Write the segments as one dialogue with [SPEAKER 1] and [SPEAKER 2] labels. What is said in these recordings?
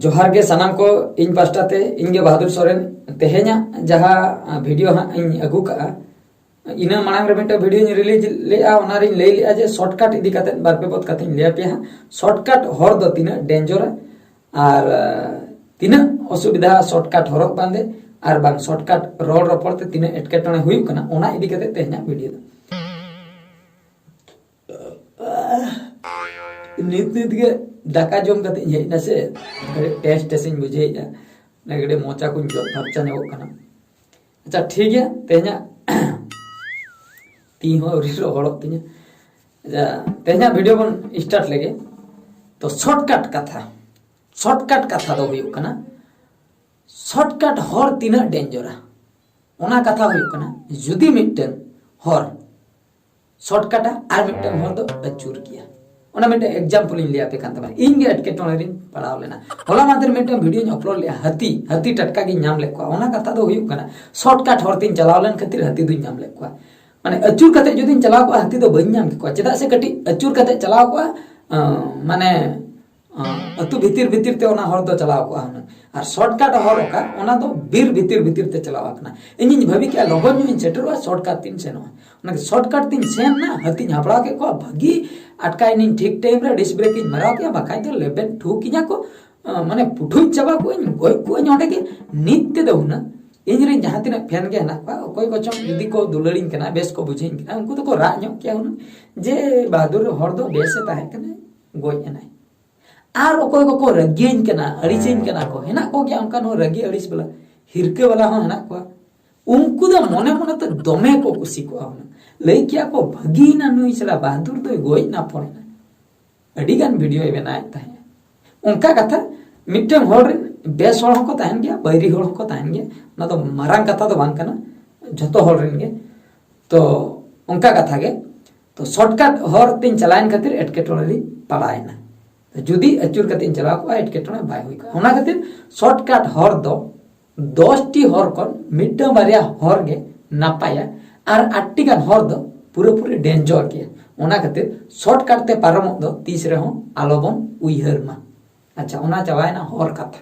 [SPEAKER 1] जोहार गे सानाम को इन पास्टाते इनगे बहादुर सोरेन तेहे냐 जहाँ वीडियो हाँ इन अगू का इना मांग रे मिटे वीडियो रिलीज लेआ ओनारिन ले लिया जे शॉर्टकट इदी काते बारपे पद काते ले पे हाँ शॉर्टकट हर दो तीना डेंजर और तीना असुविधा शॉर्टकट हरक बांधे और बांग शॉर्टकट रोल रपड़ते तीना एटकेटणे हुई कना ओना इदी काते तेहे냐 वीडियो नित नित के दाका जम कते हेजना से टेस्ट टेसिंग बुझेया नेगड़े मोचा को फरचा ने कना अच्छा ठीक है तेहे냐 ती हो रिसो हड़क तिnya अच्छा तेहे냐 वीडियो बन स्टार्ट लेगे तो शॉर्टकट कथा दो हुई कना शॉर्टकट हर तीना डेंजरा ओना कथा हुई कना जुदी मिटन हर शॉर्टकट आर मिटन हर दो अचूर किया ओना मिटे एग्जांपल इन लिया पे कांता बा इन गे एटकेटोने रिन पड़ाव लेना होला मादर मिटे वीडियो इन अपलोड लिया हती टटका गी नाम लेको ओना कथा दो हुई कना शॉर्टकट हर तीन चलाव लेन खातिर हती दुई नाम लेको माने अचूर कते जुदी चलाव को हती दो बइन नाम को चेदा से कटी अचूर कते चलाव को माने अतु भीतर ते ओना हर दो चलाव को और शॉर्टकट हर का ओना दो भीतर ते चलाव कना इनि भाभी के लगन इन सेटरवा शॉर्टकट तीन सेनो ओना शॉर्टकट तीन सेन ना हती हापड़ा के को भागी अटकाई नी ठीक टाइम रे डिस ब्रेक इन मराव के बाकाई तो लेबेन ठुकिया को माने पुठुई चाबा को इन गोय को ओंडे के नित्य दउना इन रे जहां तिना फैन के ना कोई कोचम यदि को दुलड़िन कना बेस को बुझिन कना उनको तो को रा न्यो क्या हुन जे बहादुर हर दो बेस ताहे कना गोय एनाय आर कोई को रगियन कना अड़िसिन कना को हेना को गया उनका नो रगी अड़िस वाला हिरके वाला हो हेना को उनको दो मने तो दमे को खुशी को आउना लई क्या को भगी ना नुई चला बहादुर दो गोय ना पड़ना अडिगान वीडियो ए बनाय ताहे उनका कथा मिटम हर बेस हर को ताहन गया बैरी हर को ताहन गया ना तो मारांग कथा तो बांग कना जतो हर रिन गे तो उनका कथा गे तो शॉर्टकट हर तीन चलाइन खातिर एटकेटोने री पड़ायना तो जुदी अचूर कतिन चला को एटकेटोने बाय हुई का ओना खातिर शॉर्टकट हर दो 10 टी हर कोन मिटम बारिया हर गे नापाया और 8 टी गान हर दो पूरे डेंजर के ओना खातिर शॉर्टकट ते पारम दो 30 रे हो आलोबन उइहर मा अच्छा ओना चावायना हर कथा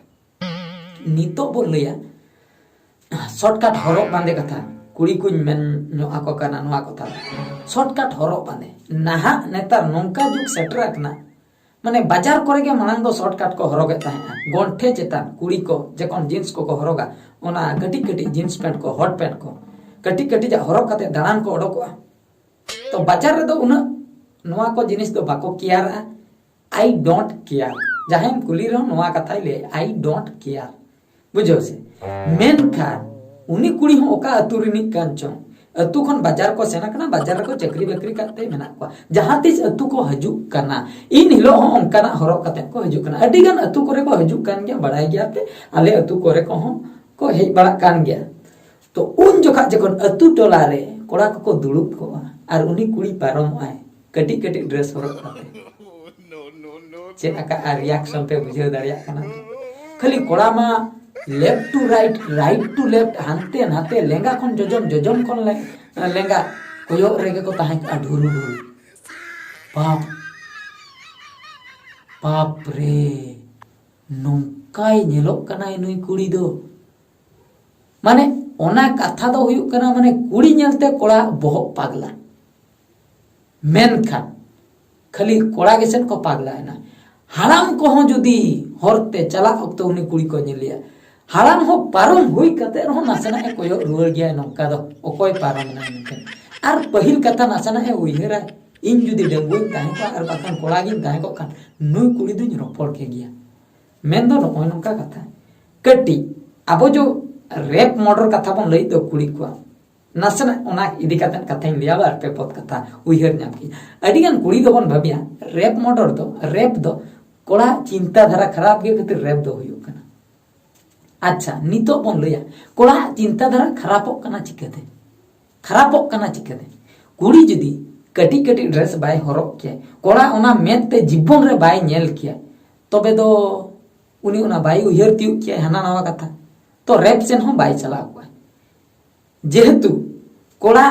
[SPEAKER 1] नितो बोल लिया शॉर्टकट हरक बांधे कथा कुड़ी कुछ मेन नो आको कना नो आको था शॉर्टकट हरक बांधे नाहा नेतार नोंका जुग सेटर कना माने बाजार करे के मांग दो शॉर्टकट को हरगे ताहे गोंठे चेतान कुड़ी को जेकोन जींस को हरगा ओना कटी जींस पैंट को हॉट पैंट को कटी जा हरक काते दाड़ान को ओडोकवा तो बाजार रे दो उना नोआ को जिनिस दो बाको केयर आई डोंट केयर जहां कुली रो नोआ कथाई ले आई डोंट केयर बुझो से मेन खान उनी कुड़ी हो ओका अतुरिनी कांचो अतु खन बाजार को सेना कना बाजार को चक्री बकरी काते मेना को जहां तिस अतु को हजू करना इन हिलो हो ओंकाना हरक काते को हजू करना अडी गान अतु करे को हजू कान गया बड़ाई गया पे आले अतु करे को हेज बड़ा कान गया तो उन जोखा जखन अतु टोला रे कोड़ा को दुड़ुब को और उनी कुड़ी पारम आए कटी ड्रेस हरक काते चेना का रिएक्शन पे बुझे दाड़िया कना खाली कोड़ा मा left to right to left हानते नाते लेंगा खन जोजम खन लेंगा कोयो रेगे को ताहे ढुरु बाप रे नोंकाई नेलोक कना नुई कुड़ी दो माने ओना कथा दो हुयुक कना माने कुड़ी नेलते कोड़ा बहुत पागला मेनखान खाली कोड़ा गेसेन को पागला है ना हाराम को हो जुदी हरते चला अक्तो उनी कुड़ी को नेलिया हाराम हो पारम हुई कते रहो नासना ए कोयो रुवर गया नोंका दो ओकोय पारम ना नते आर पहिल कथा नासना ए उइहरा इन जुदी डेंगुई ताहे को आर बाखान कोड़ा गिन ताहे को खान नुई कुड़ी दुन रोपड़ के गया मेन दो नोय नोंका कथा कटी आबो जो रेप मर्डर कथा बन लई दो कुड़ी को नासना ओना इदी कथा कथा इन लिया बार पे पद कथा उइहर नाम की अडी गान कुड़ी दो बन भाबिया रेप मर्डर दो रेप दो कोड़ा चिंता धारा खराब के खातिर रेप दो हुयो कना अच्छा नितो बन लया कोड़ा चिंता धारा खराबोक कना चिकाते कुड़ी जुदी कटी ड्रेस बाय हरक के कोड़ा ओना मेते जीवन रे बाय नेल किया तबे दो उनी ओना बाय उहियर तिउ किया हाना नवा कथा तो रेप सेन हो बाय चला को जेहेतु कोड़ा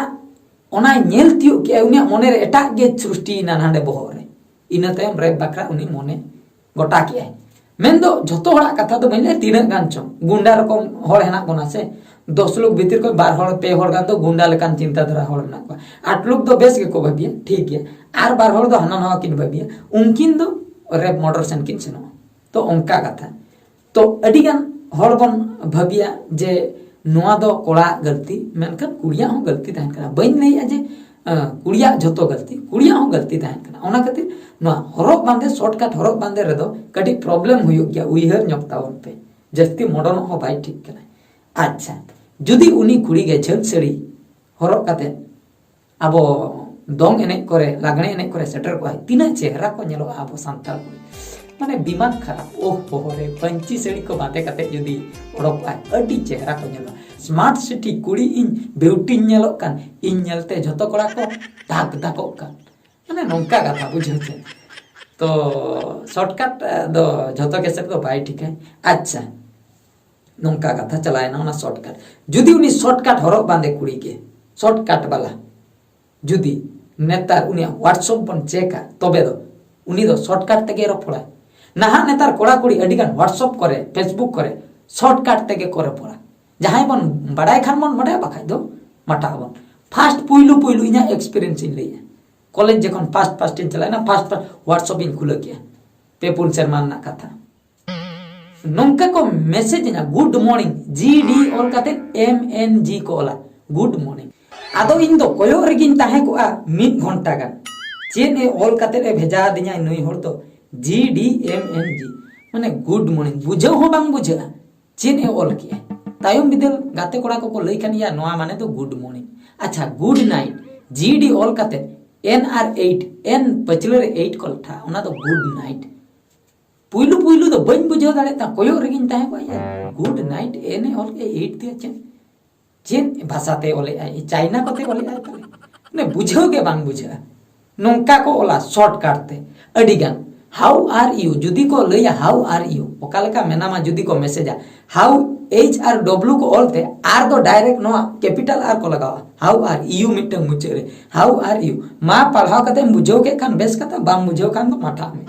[SPEAKER 1] ओना नेल तिउ किया उनी मने रे एटा गे सृष्टि ना नांडे बहो रे इना तायम रेप बकरा उनी मने गोटा किया मेन दो झोतो हड़ा कथा तो बने तीन गान चो गुंडा रकम हड़ हेना कोना से 10 लोग भीतर को 12 हड़ 2 हड़ गान तो गुंडा लेकान चिंता धारा हड़ मेना को 8 लोग तो बेस के को भाबिया ठीक है आर 12 हड़ तो हाना नवा किन भाबिया उनकिन दो रेप मर्डर सेन किन सेनो तो उनका कथा तो अडिगान हड़ बन भाबिया जे नोआ दो कोड़ा गलती मेनखान कुड़िया हो गलती तहन कना बइन नहीं अजे कुड़िया झोतो गलती कुड़िया हो गलती तहन कना ओना खातिर नोआ हरक बांधे शॉर्टकट हरक बांधे रे दो कटी प्रॉब्लम हुयो गया उइहर ñokतावन पे जस्ती मॉडर्न हो भाई ठीक कना अच्छा जुदी उनी कुड़ी गे झल सड़ी हरक काते आबो दोंग एने करे लागणे एने करे सेटर को तीना चेहरा को नेलो आबो सांताल माने दिमाग खराब ओह रे पंची सड़ी को बाते काते जुदी ओडक अडी चेहरा को नेलो स्मार्ट सिटी कुड़ी इन ब्यूटी नेलो कान इन नेलते झतो कोड़ा को धाक धाको कान माने नोंका कथा बुझे तो शॉर्टकट दो झतो के सेट तो भाई ठीक है अच्छा नोंका कथा चलाए ना शॉर्टकट जुदी उनी शॉर्टकट हरक बांधे कुड़ी के शॉर्टकट वाला जुदी नेतार उनी व्हाट्सएप बन चेका तबे दो उनी दो शॉर्टकट तेगे रफड़ा नाहा नेतार कोड़ा कुड़ी अडिगान व्हाट्सएप करे फेसबुक करे शॉर्टकट तेगे करे पड़ा जहां बन बड़ाई खान बन बड़ाई बखाय दो मटा बन फास्ट पुइलु इना एक्सपीरियंस इन लइया कॉलेज जखन फास्ट इन चलाय ना फास्ट व्हाट्सएप इन खुल गया पेपुल शर्मा ना कथा नोंका को मैसेज ना गुड मॉर्निंग जीडी ऑल काते एमएनजी को ओला गुड मॉर्निंग आदो इन दो कोयो रेगिन ताहे को आ 1 घंटा गान चेन ए ऑल काते रे भेजा दिया नई होर तो जीडीएमएनजी माने गुड मॉर्निंग बुझो हो बांग बुझा चेन ए ऑल किया तायम बिदल गाते कोड़ा को लई कान या नोआ माने तो गुड मॉर्निंग अच्छा गुड नाइट जीडी ऑल काते एनआर8 एन पचलर 8 कोलठा ओना तो गुड नाइट पुइलु तो बन बुझो दाड़े ता कोयो रेगिन ताहे को या गुड नाइट एन ऑल के 8 ते चेन भाषाते ओले आई चाइना कोते ओले आई ने बुझो के बांग बुझा नोंका को ओला शॉर्टकट ते अडिगान हाउ आर यू जुदी को लइया हाउ आर यू ओकालका मेनामा जुदी को message how H R W को ओलते आर तो डायरेक्ट नो कैपिटल आर को लगावा हाउ आर यू मिटंग मुचे रे हाउ आर यू मा पढ़ाव कते बुझो के खान बेस कता बाम बुझो खान तो माठा में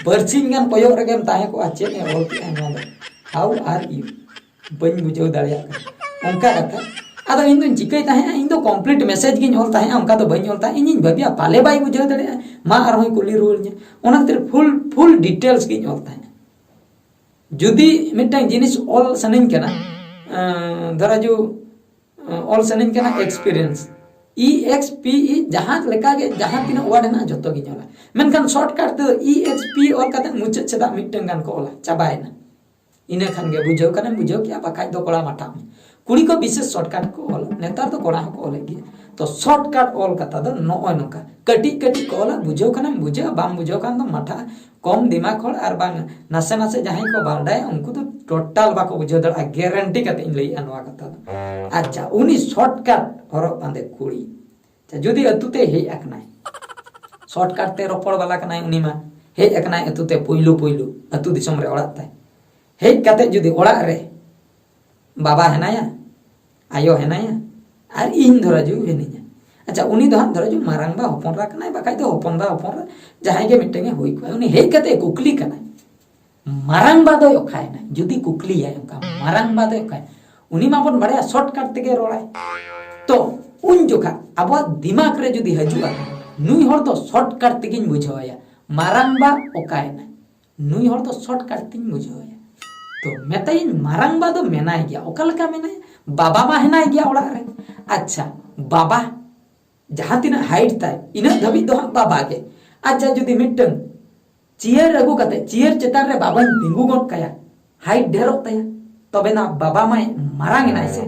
[SPEAKER 1] परसिन गान कोयो रेगेम ताहे को आचे ने ओल के आना हाउ आर यू बन बुझो दाड़िया उनका कथा आदो इन दिन चिकई ताहे इन दो कंप्लीट मैसेज गिन ओल ताहे उनका तो बन ओल ताहे इन भाबिया पाले बाई बुझो दाड़िया मा आर होई कुली रोल ने ओना तेर फुल डिटेल्स गिन ओल ताहे जुदी मिटंग जिनिस ऑल सनिन केना धरा जो ऑल सनिन केना एक्सपीरियंस EXPE जहां लेका के जहां तीन वर्ड ना जतो गिनोला मेनखान शॉर्टकट तो EXP और कते मुचे चदा मिटंग गान को ओला चाबायना इने खान गे बुझो कने बुझो क्या बाकाय दो कोड़ा माठा में कुड़ी को विशेष शॉर्टकट को ओला नेतार तो कोड़ा को ओले गे तो शॉर्टकट ऑल कथा दो नोय नका कटी कटी को ओला बुझो कने बुझो बाम बुझो कान तो माठा कम दिमाग होड़ आर बांग नासे नासे जहां को बारडाय उनको तो टोटल बाको बुझो दड़ गारंटी कते इन लई अनवा कथा दो अच्छा उनी शॉर्टकट हरक बांधे कुड़ी अच्छा जुदी अतुते हे अकनाय शॉर्टकट ते रोपड़ वाला कनाय उनी मा हे अकनाय अतुते पुइलु अतु दिसम रे ओड़ा ताय हे कते जुदी ओड़ा रे बाबा हेनाया आयो हेनाया आर इन धरा जु हेनिया अच्छा उनी दो धरा जु मारांगबा हपन रा कनाय बाकाय दो हपन रा जहां के मिटेंगे होई को उनी हे कते कुकली कनाय मारांगबा दो ओखाय ना जुदी कुकली है उनका मारांगबा दो ओखाय उनी मापन बड़े शॉर्टकट तेगे रोड़ाय तो उन जोखा अब दिमाग रे जुदी हजुआ नुई हर तो शॉर्टकट तेगिन बुझाया मारांगबा ओखाय ना नुई हर तो शॉर्टकट तिन बुझाया तो मेताइन मारांगबा दो मेनाय गया ओकालका मेनाय बाबा मा हेनाय गया ओड़ा रे अच्छा बाबा जहां तीन हाइट ताय इना धबी दो बाबा के अच्छा जुदी मिटन चेयर अगु कते चेयर चेतान रे बाबा तिंगु गन काया हाइट ढेरो ताया तबे ना बाबा मा मारांग नाय से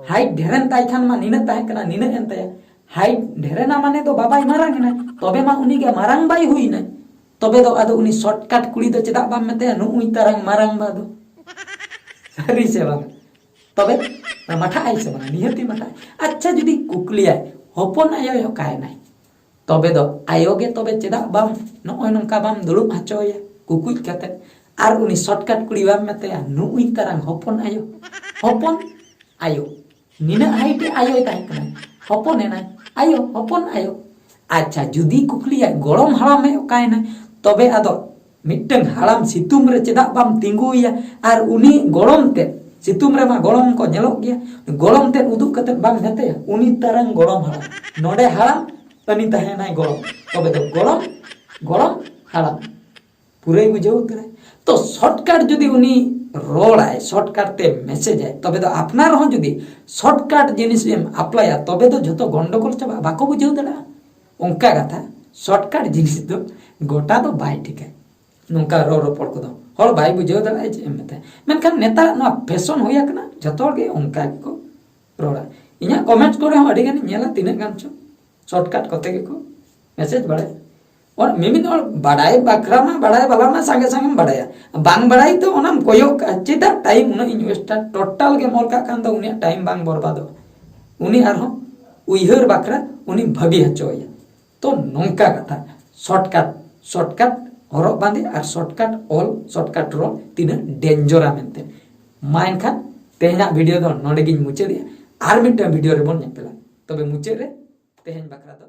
[SPEAKER 1] हाइट ढेरन ताय खान मा निना ताय कना निना एन ताया हाइट ढेरेना माने तो बाबा मारांग नाय तबे मा उनी के मारांग बाई हुई ना तबे दो आदो उनी शॉर्टकट कुड़ी दो चेदा बाम मेते नु उई तरंग मारांग बा दो सरी से बाबा तबे माठा आई से बाबा निहती माठा अच्छा जुदी कुकली आय हपन आयो काय नाय तबे दो आयोगे तबे चेदा बाम नोय नंका बाम दुलुम हचोया कुकुई कते आर उनी शॉर्टकट कुड़ी बाम मेते नुई तरंग हपन आयो निना हाइट आयो ताय कना हपन एना आयो हपन आयो अच्छा जुदी कुकली आय गरम हवा में काय ना तबे आदो मिट्टन हाड़ाम सितुंग रे चेदा बाम तिंगुया और उनी गरम ते सितुंग रे मा गरम को नेलोग गया गरम ते उदुक कते बाम हेतेया उनी तरंग गरम हाड़ाम नोडे हाड़ाम तनी तहेनाय गरम तबे तो गरम गरम हाड़ाम पूरे बुझाव उतरे तो शॉर्टकट जुदी उनी रोड़ाय शॉर्टकट ते मैसेज है तबे तो अपनार हो जुदी शॉर्टकट जिनिस एम अप्लाया तबे तो जतो गंडगोल चाबा बाको बुझाव दड़ा उनका कथा शॉर्टकट जिनिस तो गोटा तो बाय ठीक है नोका रो रोपड़ को हर बाय बुझाव दड़ा जे मेते मेनखान नेता ना फैशन होया कना जतो गे उनका को रोड़ा इना कमेंट्स करे हम अडी गानी नेला तिने गान छो शॉर्टकट कते के को मैसेज बड़े और मिमिन और बड़ाई बकरा में बड़ाई वाला में संगे संगे बढ़ाया बांग बढ़ाई तो ओनाम कोयो चेदा टाइम उन इन्वेस्टर टोटल के मोल का कान तो उनी टाइम बांग बर्बाद उनी आर हो उइहर बकरा उनी भागी हचोया तो नोंका कथा शॉर्टकट हरक बांधे और शॉर्टकट रोल तीना डेंजरा मेनते माइन खान तेहना वीडियो दो नोडे गिन मुचे दिया आर मिटा वीडियो रे बोन नेपेला तबे मुचे रे तेहन बकरा दो